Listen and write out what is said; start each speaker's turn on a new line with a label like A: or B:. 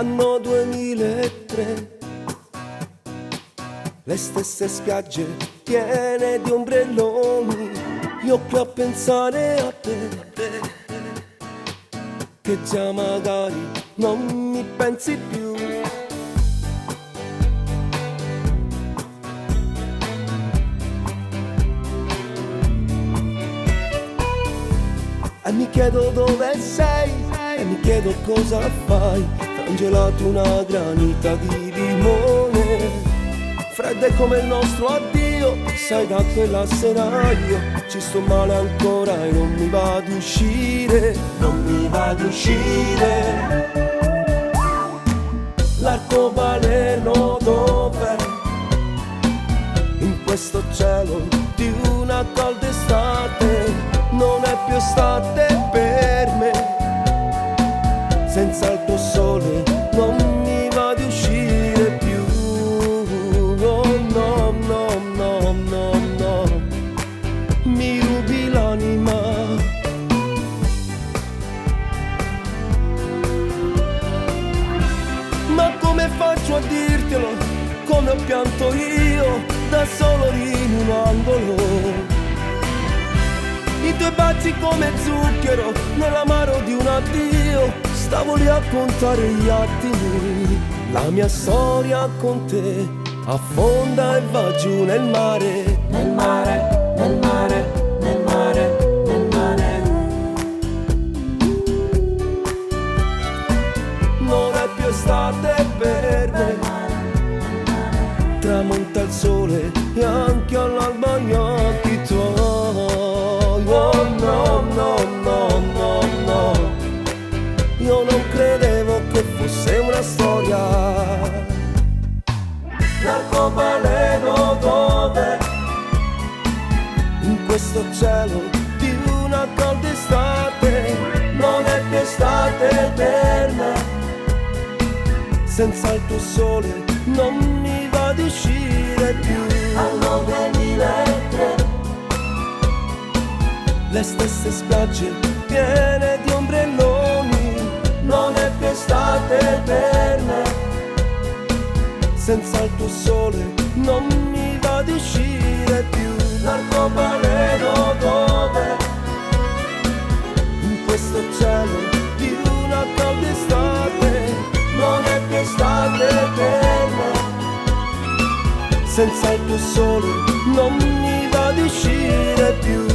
A: anno 2003. Le stesse spiagge piene di ombrelloni, io qui a pensare a te, che già magari non mi pensi più. E mi chiedo dove sei, e mi chiedo cosa fai, tra un gelato e una granita di limone. Fredde come il nostro addio, sai da quella sera io ci sto male ancora e non mi va di uscire, non mi va di uscire. L'arcobaleno dov'è? In questo cielo di una calda estate, non è più estate per me. Senza il tuo sole non mi va di uscire più. No, no, no, no, no, no. Mi rubi l'anima. Ma come faccio a dirtelo? Come ho pianto io da solo in un angolo. I tuoi baci come zucchero nell'amaro di un addio. Stavo lì a contare gli attimi. La mia storia con te affonda e va giù nel mare. Nel mare, nel mare, nel mare, nel mare. Non è più estate per me. Tramonta il sole e anche all'alba gli occhi tuoi. Oh no, no, no, no, no. Io non credevo che fosse una storia. L'arcobaleno dov'è? In questo cielo di una calda estate, non è più estate per me. Senza il tuo sole non mi va di uscire più. Anno 2003. Le stesse spiagge piene di ombrelloni, non è più estate per me. Senza il tuo sole non mi va di uscire più. L'arcobaleno dov'è? In questo cielo di una calda estate, non è più estate per me. Senza il tuo sole non mi va di uscire più.